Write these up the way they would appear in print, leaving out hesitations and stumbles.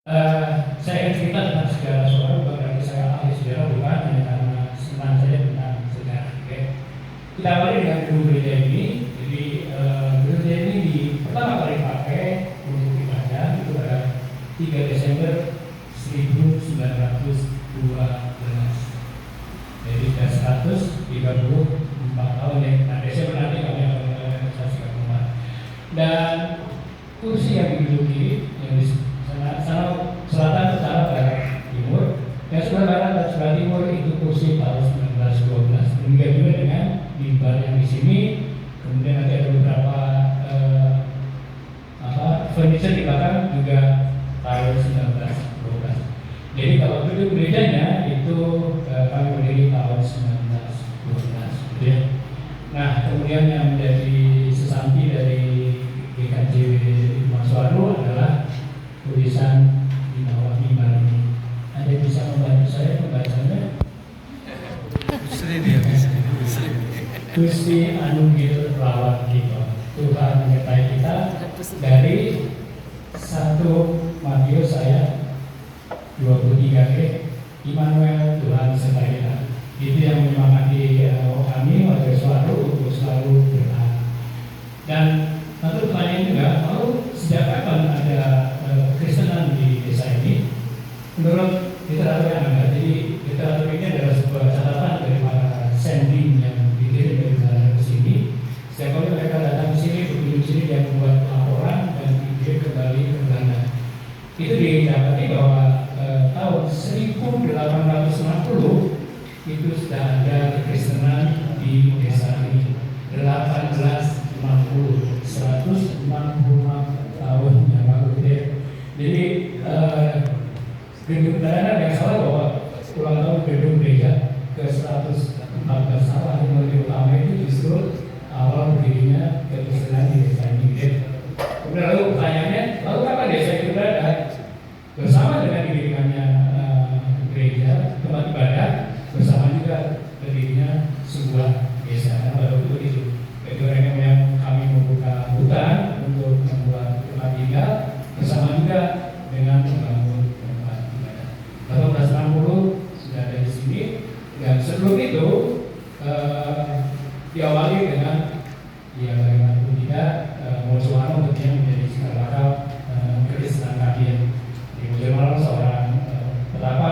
Saya akan cerita tentang sejarah Suara, bukan berarti saya ahli sejarah, bukan, hanya karena senang saja tentang sejarah. Oke. Kita awali dengan gedung gereja ini. Jadi gedung gereja ini pertama kali dipakai untuk ibadah itu pada 3 Desember 1912. Jadi sudah 134 tahun ya. Nah, Desember nanti kami akan merealisasikan rumah. Dan kursi yang diduduki yang di sana selatan, utara, barat, timur. Yang sebelah barat dan sebelah timur itu kursi tahun 1912. Demikian juga dengan mimbar yang di sini. Kemudian nanti ada beberapa furniture di belakang juga tahun 1912. Jadi kalau gedung gerejanya itu kami berdiri tahun 1912. Ya. Nah, kemudian yang menjadi sesampi dari GKJ Maswaru adalah tulisan di bawah mimbar ini. Ada yang bisa membantu saya membacanya? Gusti Anunggil Rawat kita, Tuhan menyertai kita. Dari 1 Matius ayat 23 Immanuel, Tuhan sertai kita. Itu yang menyemangati kami warga Suwaru untuk selalu berdoa. Dan satu pertanyaan juga, lalu sejak kapan ada Kristenan di desa ini? Menurut literatur yang ada, jadi literatur ini adalah sebuah catatan dari para sending yang dikirim dari sana ke sini. Setiap kali mereka datang ke sini, berkunjung sini, dia membuat laporan dan dikirim kembali ke Belanda. Itu didapati bahwa tahun 1860 itu sudah ada kekristenan di desa ini. 1860, 166 tahun yang lalu. Jadi gedung ada yang salah bahwa ulang tahun gedung gereja ke 114 salah. Yang lebih utama itu justru awal berdirinya kekristenan di desa ini. Kemudian lalu pertanyaannya, lalu kapan desa itu berada? Bersama dengan didirikannya gereja, tempat ibadah, bersama juga berdirinya sebuah desa. Baru itu kedua yang kami membuka hutan untuk membuat tempat tinggal, bersama juga dengan membangun tempat ibadah. 1860 sudah ada di sini, dan sebelum itu diawali dengan bagaimanapun tidak Mojowarno tentunya menjadi cikal bakal kekristenan kami. Di Mojowarno seorang petapa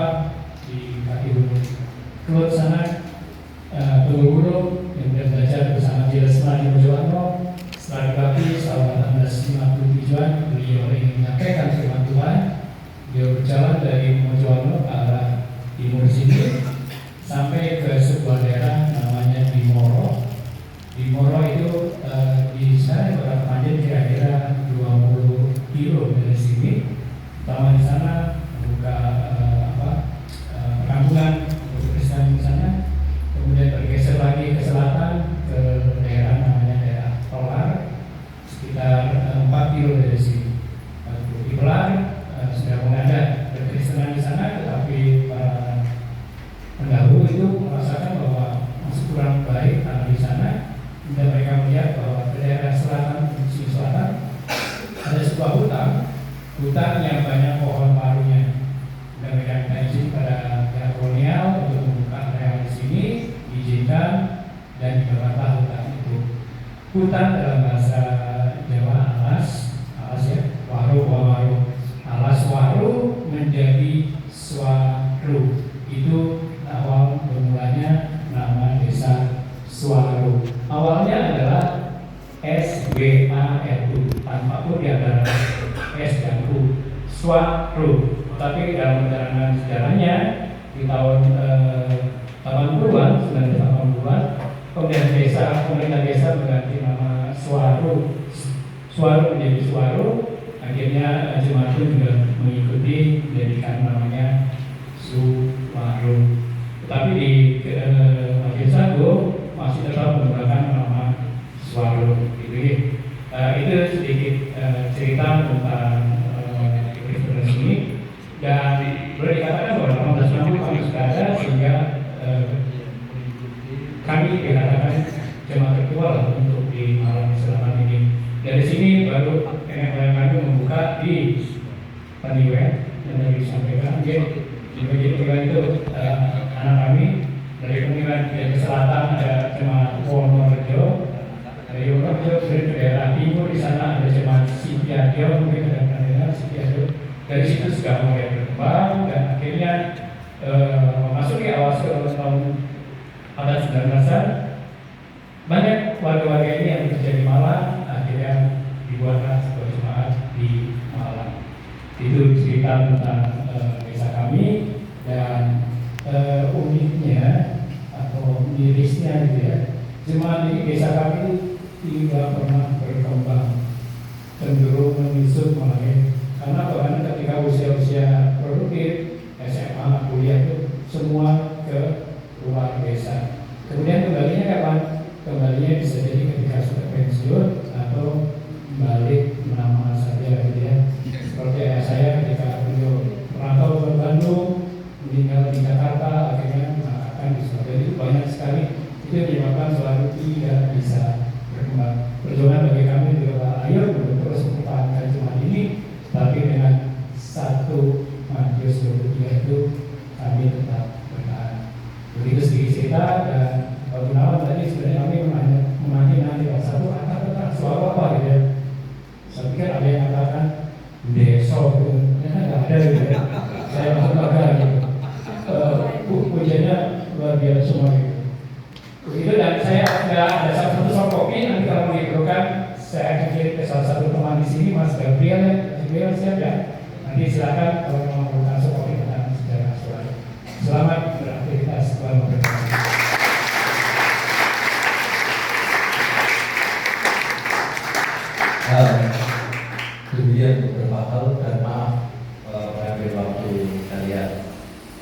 di kaki gunung Kelut sana, guru-guru yang belajar bersama Jelesma di Mojowarno. Setelah dilatih tahun 1857-an, beliau ingin menyampaikan firman Tuhan. Beliau berjalan dari Mojowarno ke arah timur sini sampai ke sebuah daerah namanya Dimoro. Dimoro itu di sana Kota Kepanjen kira-kira 20 kilo dari sini. Pertama di sana membuka perkampungan untuk Kristen di sana. Kemudian bergeser lagi ke selatan ke daerah namanya daerah Tolar, sekitar 4 kilo dari sini. Di Pelar sudah mulai ada Kristenan di sana, tetapi para pendahulu itu merasakan bahwa masih kurang baik tanah di sana. Dan mereka melihat bahwa di daerah selatan, di sisi selatan ada sebuah hutan yang banyak pohon parunya. Dan mereka minta izin pada pihak kolonial untuk membuka area di sini, diizinkan dan dibawalah hutan itu. Hutan dalam bahasa Jawa alas ya, waru. Alas waru menjadi Swaru. Itu awal bermulanya nama desa Swaru. Awalnya adalah SWARU, tanpa pun di antara S dan U, Swaru. Tapi dalam perjalanan sejarahnya di tahun 80-an, 1980-an, kemudian pemerintah desa mengganti nama Swaru menjadi Swaru. Akhirnya Jemaat juga mengikuti, menjadikan namanya Suwaru. Tetapi di Majelis Agung masih tetap menggunakan nama Swaru. Itu sedikit cerita tentang Kristenan ini. Dan boleh dikatakan bahwa 1860 kami sudah ada, sehingga kami dikatakan jemaat tertua untuk di Malang Selatan ini. Dari sini baru nenek moyang kami membuka di Paniwen yang tadi disampaikan. Mungkin di bagian pemilihan itu anak kami dari pemilihan ke selatan ada jemaat Wonorejo, dari Wonorejo ke daerah timur di sana ada jemaat Sipiadio, mungkin ada pendengar Sipiadio. Dari situ sudah mulai berkembang dan akhirnya memasuki awal tahun 19-an banyak warga-warga ini yang bekerja di Malang, akhirnya dibuatkan sebuah jemaat di Malang. Itu cerita tentang desa kami dan uniknya atau mirisnya gitu ya, jemaat di desa kami tidak pernah berkembang, cenderung menyusut malah. Karena ketika usia-usia produktif, SMA, kuliah itu semua ke luar desa. Kemudian kembalinya kapan? Kembalinya bisa jadi ketika sudah pensiun atau balik melamar saja gitu ya. Seperti ayah saya ketika beliau merantau ke Bandung, meninggal di Jakarta, akhirnya mengatakan di sana. Jadi banyak sekali itu menyebabkan selalu tidak bisa berkembang. Perjuangan bagi kami juga ayo terus mempertahankan jemaat ini, tapi dengan satu Matius 23 itu kami tetap bertahan. Begitu sedikit cerita. Dan Pak Gunawan tadi sebenarnya kami menanti nanti satu kata tentang suara apa gitu ya. Saya pikir ada yang katakan deso gitu, ternyata nggak ada gitu ya. Saya masuk lega gitu. Pujiannya luar biasa semua gitu. Begitu, dan saya ada satu soft copy, nanti kalau diperlukan saya akan kirim ke salah satu teman di sini, Mas Gabriel ya. Gabriel siap ya? Nanti silakan kalau memerlukan soft copy tentang sejarah suara. Selamat beraktivitas, selamat beraktivitas. Kemudian beberapa hal dan maaf mengambil waktu kalian,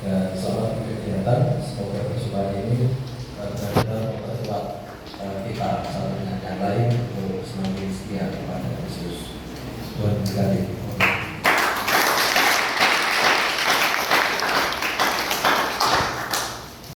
dan selamat berkegiatan. Semoga persembahan ini benar-benar memperkuat kita satu dengan yang lain untuk semakin setia kepada Yesus. Tuhan berkati.